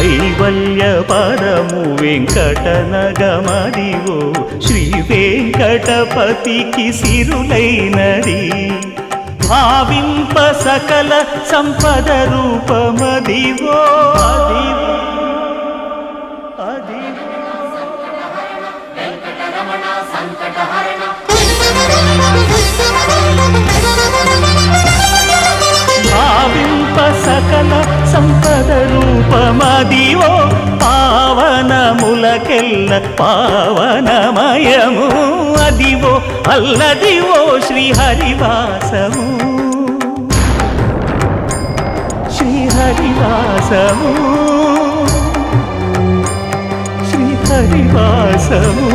కైవల్య పదము వెంకటనగమదివో శ్రీ వెంకటపతికి సిరులైనది భావింప సకల సంపద రూపమదివో అదివో భావింప సకల సంపద రూపమదివో పావనములకెల్ల పావనమయము అదివో అల్లదివో శ్రీహరివాసము శ్రీహరివాసము శ్రీహరివాసము